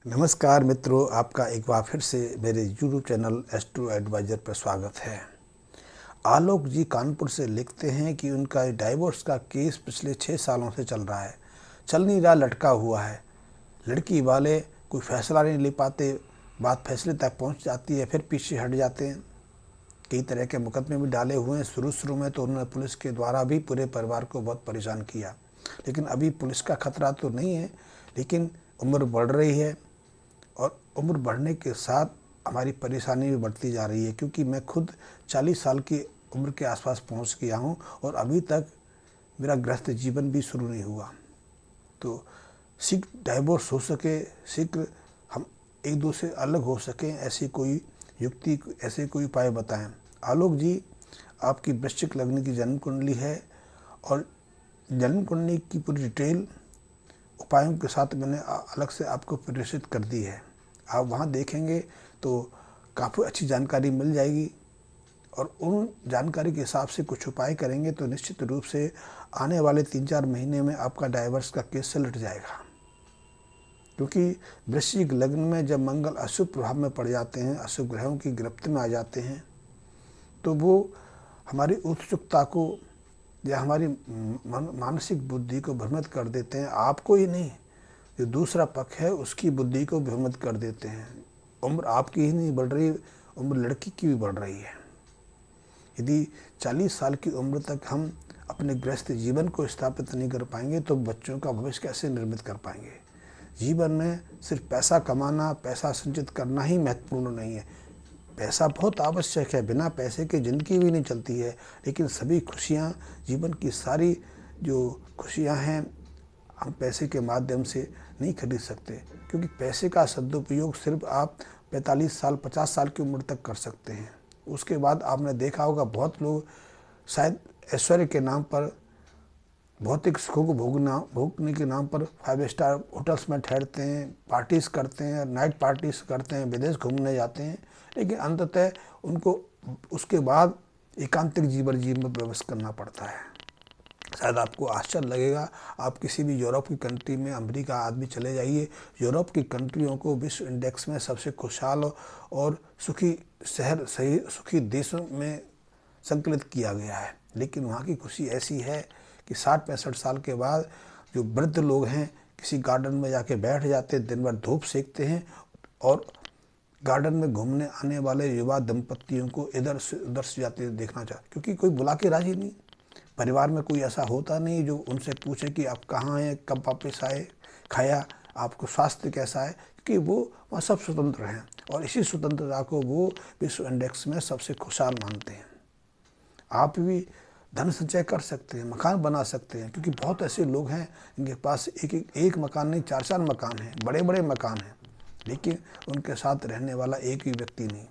नमस्कार मित्रों, आपका एक बार फिर से मेरे YouTube चैनल एस्ट्रो एडवाइज़र पर स्वागत है। आलोक जी कानपुर से लिखते हैं कि उनका डाइवोर्स का केस पिछले 6 सालों से चल रहा है। चल नहीं रहा, लटका हुआ है। लड़की वाले कोई फैसला नहीं ले पाते, बात फैसले तक पहुंच जाती है, फिर पीछे हट जाते हैं। कई तरह के मुकदमे भी डाले हुए हैं। शुरू में तो उन्होंने पुलिस के द्वारा भी पूरे परिवार को बहुत परेशान किया, लेकिन अभी पुलिस का खतरा तो नहीं है, लेकिन उम्र बढ़ रही है और उम्र बढ़ने के साथ हमारी परेशानी भी बढ़ती जा रही है, क्योंकि मैं खुद 40 साल की उम्र के आसपास पहुंच गया हूं और अभी तक मेरा गृहस्थ जीवन भी शुरू नहीं हुआ। तो शीघ्र डाइवोर्स हो सके, शीघ्र हम एक दूसरे से अलग हो सकें, ऐसी कोई युक्ति, ऐसे कोई उपाय बताएं। आलोक जी, आपकी वृश्चिक लग्न की जन्म कुंडली है और जन्म कुंडली की पूरी डिटेल उपायों के साथ मैंने अलग से आपको प्रेषित कर दी है। आप वहाँ देखेंगे तो काफ़ी अच्छी जानकारी मिल जाएगी और उन जानकारी के हिसाब से कुछ उपाय करेंगे तो निश्चित रूप से आने वाले 3-4 महीने में आपका डाइवोर्स का केस सुलझ जाएगा। क्योंकि वृश्चिक लग्न में जब मंगल अशुभ प्रभाव में पड़ जाते हैं, अशुभ ग्रहों की गिरफ्त में आ जाते हैं, तो वो हमारी उत्सुकता को या हमारी मानसिक बुद्धि को भ्रमित कर देते हैं। आपको ही नहीं, जो दूसरा पक्ष है उसकी बुद्धि को भ्रमित कर देते हैं। उम्र आपकी ही नहीं बढ़ रही, उम्र लड़की की भी बढ़ रही है। यदि 40 साल की उम्र तक हम अपने गृहस्थ जीवन को स्थापित नहीं कर पाएंगे तो बच्चों का भविष्य कैसे निर्मित कर पाएंगे। जीवन में सिर्फ पैसा कमाना, पैसा संचित करना ही महत्वपूर्ण नहीं है। पैसा बहुत आवश्यक है, बिना पैसे के ज़िंदगी भी नहीं चलती है, लेकिन सभी खुशियाँ, जीवन की सारी जो खुशियाँ हैं, हम पैसे के माध्यम से नहीं खरीद सकते। क्योंकि पैसे का सदुपयोग सिर्फ आप 45 साल 50 साल की उम्र तक कर सकते हैं। उसके बाद आपने देखा होगा बहुत लोग शायद ऐश्वर्य के नाम पर, भौतिक सुखों को भोगने के नाम पर 5 स्टार होटल्स में ठहरते हैं, पार्टीज़ करते हैं, नाइट पार्टीज़ करते हैं, विदेश घूमने जाते हैं, लेकिन अंततः उनको उसके बाद एकांतिक जीवन में प्रवेश करना पड़ता है। शायद आपको आश्चर्य लगेगा, आप किसी भी यूरोप की कंट्री में, अमेरिका आदमी चले जाइए, यूरोप की कंट्रियों को विश्व इंडेक्स में सबसे खुशहाल और सुखी शहर, सही सुखी देशों में संकलित किया गया है। लेकिन वहाँ की खुशी ऐसी है कि 60-65 साल के बाद जो वृद्ध लोग हैं किसी गार्डन में जाके बैठ जाते हैं, दिन भर धूप सेकते हैं और गार्डन में घूमने आने वाले युवा दंपतियों को इधर से उधर से जाते देखना चाहते, क्योंकि कोई बुला के राजी नहीं। परिवार में कोई ऐसा होता नहीं जो उनसे पूछे कि आप कहाँ हैं, कब वापस आए, खाया, आपको स्वास्थ्य कैसा है, क्योंकि वो वहाँ सब स्वतंत्र हैं और इसी स्वतंत्रता को वो विश्व इंडेक्स में सबसे खुशहाल मानते हैं। आप भी धन संचय कर सकते हैं, मकान बना सकते हैं, क्योंकि बहुत ऐसे लोग हैं इनके पास एक मकान नहीं, 4 मकान हैं, बड़े बड़े मकान हैं, लेकिन उनके साथ रहने वाला एक भी व्यक्ति नहीं।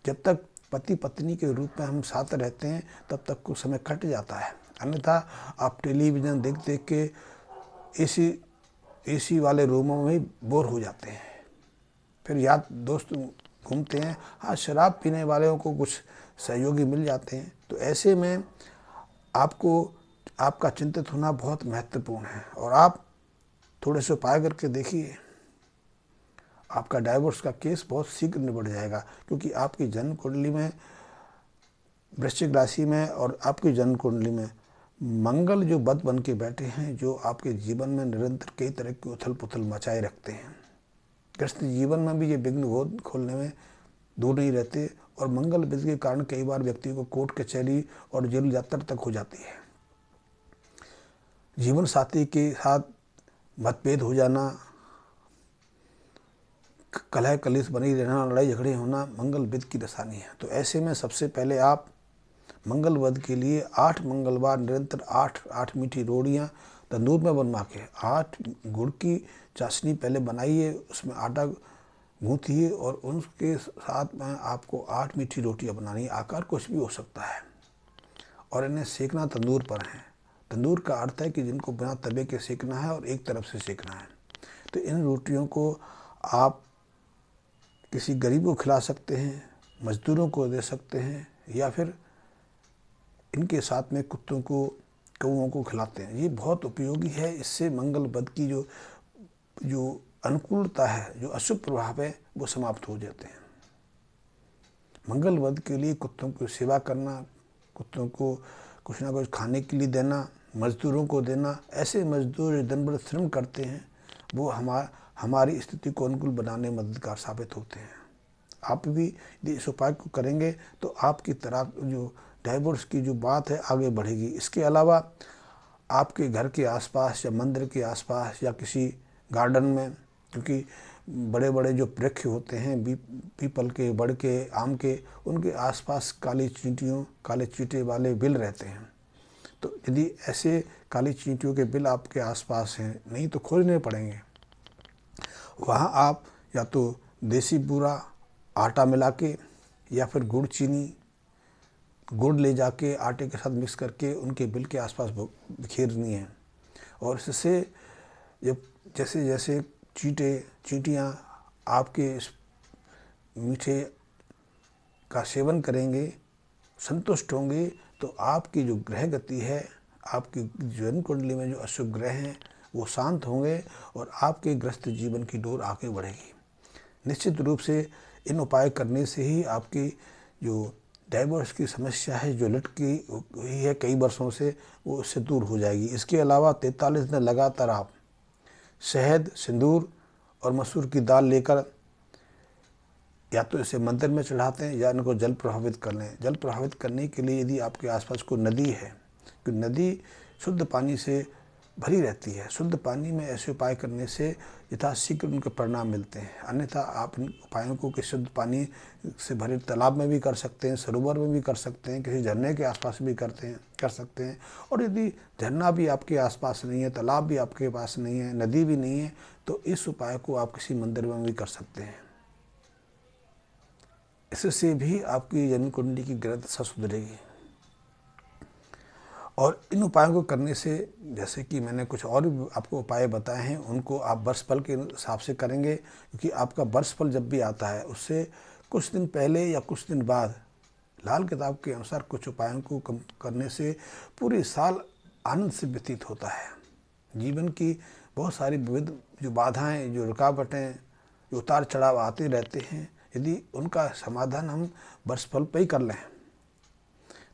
जब तक पति पत्नी के रूप में हम साथ रहते हैं तब तक कुछ समय कट जाता है, अन्यथा आप टेलीविज़न देख देख के एसी वाले रूमों में ही बोर हो जाते हैं। फिर याद दोस्त घूमते हैं, हाँ शराब पीने वालों को कुछ सहयोगी मिल जाते हैं। तो ऐसे में आपको आपका चिंतित होना बहुत महत्वपूर्ण है और आप थोड़े से उपाय करके देखिए, आपका डाइवोर्स का केस बहुत शीघ्र निपट जाएगा। क्योंकि आपकी जन्म कुंडली में, वृश्चिक राशि में और आपकी जन्म कुंडली में मंगल जो बद बन के बैठे हैं, जो आपके जीवन में निरंतर कई तरह की उथल पुथल मचाए रखते हैं। गृहस्थ जीवन में भी ये विघ्न खोलने में दूर नहीं रहते और मंगल बुध के कारण कई बार व्यक्ति को कोर्ट कचहरी और जेल यात्रा तक हो जाती है। जीवन साथी के साथ मतभेद हो जाना, कलह कलेश बनी रहना, लड़ाई झगड़े होना मंगल बुध की निशानी है। तो ऐसे में सबसे पहले आप मंगल वध के लिए 8 मंगलवार निरंतर 8 मीठी रोटियाँ तंदूर में बनवा के 8 गुड़ की चाशनी पहले बनाइए, उसमें आटा गूँथिए और उसके साथ में आपको 8 मीठी रोटियाँ बनानी है। आकार कुछ भी हो सकता है और इन्हें सेकना तंदूर पर है। तंदूर का अर्थ है कि जिनको बिना तवे के सेकना है और एक तरफ से सेकना है। तो इन रोटियों को आप किसी गरीब को खिला सकते हैं, मजदूरों को दे सकते हैं, या फिर इनके साथ में कुत्तों को, कौओं को खिलाते हैं। ये बहुत उपयोगी है। इससे मंगल बुध की जो अनुकूलता है, जो अशुभ प्रभाव है, वो समाप्त हो जाते हैं। मंगल वध के लिए कुत्तों की सेवा करना, कुत्तों को कुछ ना कुछ खाने के लिए देना, मजदूरों को देना, ऐसे मजदूर जो दिन भर श्रम करते हैं, वो हमारी स्थिति को अनुकूल बनाने में मददगार साबित होते हैं। आप भी यदि इस उपाय को करेंगे तो आपकी तरह जो डाइवोर्स की जो बात है आगे बढ़ेगी। इसके अलावा आपके घर के आसपास या मंदिर के आसपास या किसी गार्डन में, क्योंकि बड़े बड़े जो वृक्ष होते हैं पीपल के, बड़ के, आम के, उनके आसपास काले चींटे वाले बिल रहते हैं। तो यदि ऐसे काली चींटियों के बिल आपके आसपास हैं, नहीं तो खोजने पड़ेंगे। वहाँ आप या तो देसी बूरा आटा मिला के या फिर गुड़ ले जाके आटे के साथ मिक्स करके उनके बिल के आसपास बिखेरनी है। और इससे जब जैसे जैसे चींटियाँ आपके इस मीठे का सेवन करेंगे, संतुष्ट होंगे, तो आपकी जो ग्रह गति है, आपकी जन्म कुंडली में जो अशुभ ग्रह हैं, वो शांत होंगे और आपके ग्रस्त जीवन की डोर आगे बढ़ेगी। निश्चित रूप से इन उपाय करने से ही आपकी जो डाइवोर्स की समस्या है, जो लटकी हुई है कई वर्षों से, वो उससे दूर हो जाएगी। इसके अलावा 43 दिन लगातार आप शहद, सिंदूर और मसूर की दाल लेकर या तो इसे मंदिर में चढ़ाते हैं या इनको जल प्रभावित कर लें। जल प्रभावित करने के लिए यदि आपके आसपास कोई नदी है, तो नदी शुद्ध पानी से भरी रहती है। शुद्ध पानी में ऐसे उपाय करने से यथाशीघ्र उनके परिणाम मिलते हैं। अन्यथा आप इन उपायों को किसी शुद्ध पानी से भरे तालाब में भी कर सकते हैं, सरोवर में भी कर सकते हैं, किसी झरने के आसपास भी कर सकते हैं। और यदि झरना भी आपके आसपास नहीं है, तालाब भी आपके पास नहीं है, नदी भी नहीं है, तो इस उपाय को आप किसी मंदिर में भी कर सकते हैं। इससे भी आपकी जन्म कुंडली की ग्रह दशा सुधरेगी। और इन उपायों को करने से, जैसे कि मैंने कुछ और भी आपको उपाय बताए हैं, उनको आप वर्षफल के हिसाब से करेंगे, क्योंकि आपका वर्षफल जब भी आता है उससे कुछ दिन पहले या कुछ दिन बाद लाल किताब के अनुसार कुछ उपायों को करने से पूरे साल आनंद से व्यतीत होता है। जीवन की बहुत सारी विविध जो बाधाएं, जो रुकावटें, जो उतार चढ़ाव आते रहते हैं, यदि उनका समाधान हम वर्षफल पर ही कर लें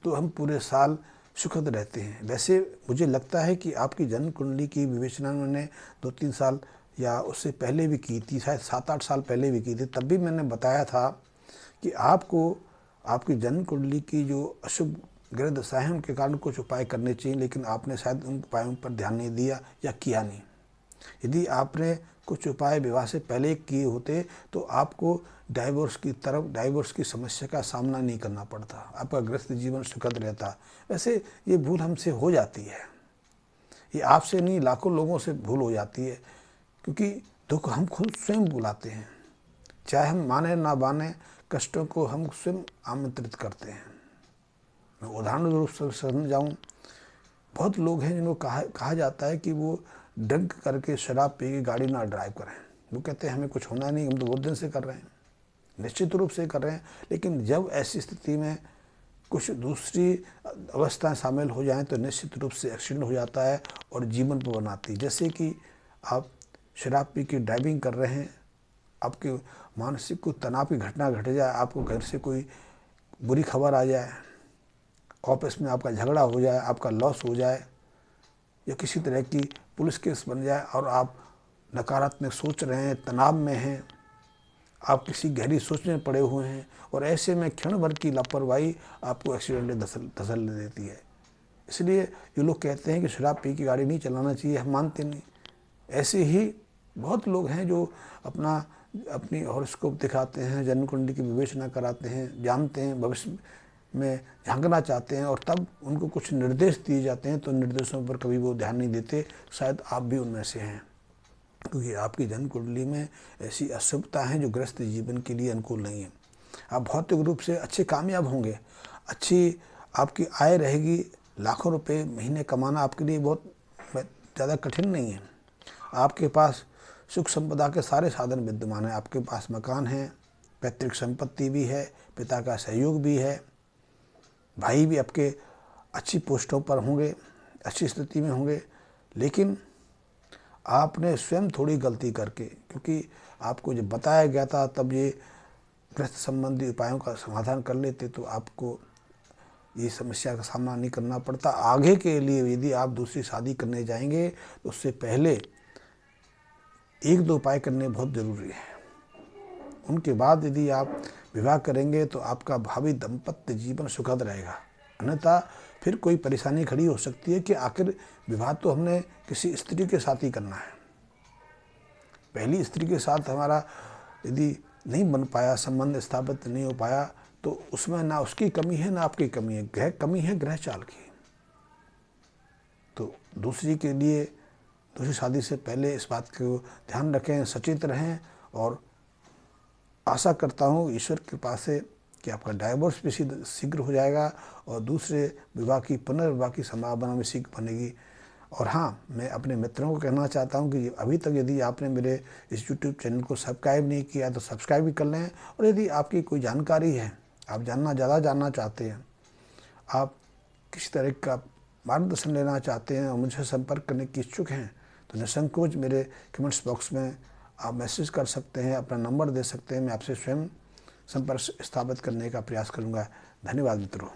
तो हम पूरे साल सुखद रहते हैं। वैसे मुझे लगता है कि आपकी जन्म कुंडली की विवेचना मैंने 2-3 साल या उससे पहले भी की थी, शायद 7-8 साल पहले भी की थी। तब भी मैंने बताया था कि आपको आपकी जन्म कुंडली की जो अशुभ ग्रह दशा है उनके कारण कुछ उपाय करने चाहिए, लेकिन आपने शायद उन उपायों पर ध्यान नहीं दिया या किया नहीं। यदि आपने कुछ उपाय विवाह से पहले किए होते तो आपको डाइवोर्स की समस्या का सामना नहीं करना पड़ता, आपका ग्रस्त जीवन सुखद रहता। वैसे ये भूल हमसे हो जाती है, ये आपसे नहीं लाखों लोगों से भूल हो जाती है, क्योंकि दुख हम खुद स्वयं बुलाते हैं। चाहे हम माने ना माने, कष्टों को हम स्वयं आमंत्रित करते हैं। मैं उदाहरण रूप से समझाऊँ, बहुत लोग हैं जिनको कहा जाता है कि वो ड्रिंक करके, शराब पी के गाड़ी ना ड्राइव करें। वो कहते हैं हमें कुछ होना नहीं, हम तो बहुत दिन से कर रहे हैं। निश्चित रूप से कर रहे हैं, लेकिन जब ऐसी स्थिति में कुछ दूसरी अवस्थाएं शामिल हो जाएं तो निश्चित रूप से एक्सीडेंट हो जाता है और जीवन पर बनाती। जैसे कि आप शराब पी के ड्राइविंग कर रहे हैं, आपके मानसिक को तनाव की घटना घट जाए, आपको घर से कोई बुरी खबर आ जाए, ऑफिस में आपका झगड़ा हो जाए, आपका लॉस हो जाए, या किसी तरह की पुलिस केस बन जाए और आप नकारात्मक सोच रहे हैं, तनाव में हैं, आप किसी गहरी सोच में पड़े हुए हैं, और ऐसे में क्षण भर की लापरवाही आपको एक्सीडेंट धसल देती है। इसलिए जो लोग कहते हैं कि शराब पी के गाड़ी नहीं चलाना चाहिए, हम मानते नहीं। ऐसे ही बहुत लोग हैं जो अपनी हॉरोस्कोप दिखाते हैं, जन्म कुंडली की विवेचना कराते हैं, जानते हैं, भविष्य में झांकना चाहते हैं, और तब उनको कुछ निर्देश दिए जाते हैं तो निर्देशों पर कभी वो ध्यान नहीं देते। शायद आप भी उनमें से हैं, क्योंकि आपकी जन्म कुंडली में ऐसी अशुभता है जो ग्रस्त जीवन के लिए अनुकूल नहीं है। आप भौतिक रूप से अच्छे कामयाब होंगे, अच्छी आपकी आय रहेगी, लाखों रुपए महीने कमाना आपके लिए बहुत ज़्यादा कठिन नहीं है। आपके पास सुख संपदा के सारे साधन विद्यमान हैं, आपके पास मकान है, पैतृक संपत्ति भी है, पिता का सहयोग भी है, भाई भी आपके अच्छी पोस्टों पर होंगे, अच्छी स्थिति में होंगे। लेकिन आपने स्वयं थोड़ी गलती करके, क्योंकि आपको जब बताया गया था तब ये गृहस्थ संबंधी उपायों का समाधान कर लेते तो आपको ये समस्या का सामना नहीं करना पड़ता। आगे के लिए यदि आप दूसरी शादी करने जाएंगे तो उससे पहले 1-2 उपाय करने बहुत ज़रूरी है। उनके बाद यदि आप विवाह करेंगे तो आपका भावी दाम्पत्य जीवन सुखद रहेगा। अन्यथा फिर कोई परेशानी खड़ी हो सकती है कि आखिर विवाह तो हमने किसी स्त्री के साथ ही करना है। पहली स्त्री के साथ हमारा यदि नहीं बन पाया, संबंध स्थापित नहीं हो पाया, तो उसमें ना उसकी कमी है ना आपकी कमी है, कमी है ग्रह चाल की। तो दूसरी शादी से पहले इस बात को ध्यान रखें, सचेत रहें और आशा करता हूँ ईश्वर की कृपा से कि आपका डाइवोर्स भी शीघ्र हो जाएगा और दूसरे विवाह की पुनर्विवाह की संभावना भी शीघ्र बनेगी। और हाँ, मैं अपने मित्रों को कहना चाहता हूँ कि अभी तक यदि आपने मेरे इस यूट्यूब चैनल को सब्सक्राइब नहीं किया तो सब्सक्राइब भी कर लें। और यदि आपकी कोई जानकारी है, आप ज़्यादा जानना चाहते हैं, आप किसी तरह का मार्गदर्शन लेना चाहते हैं और मुझसे संपर्क करने की इच्छुक हैं, तो निसंकोच मेरे कमेंट्स बॉक्स में आप मैसेज कर सकते हैं, अपना नंबर दे सकते हैं। मैं आपसे स्वयं संपर्क स्थापित करने का प्रयास करूंगा। धन्यवाद मित्रों।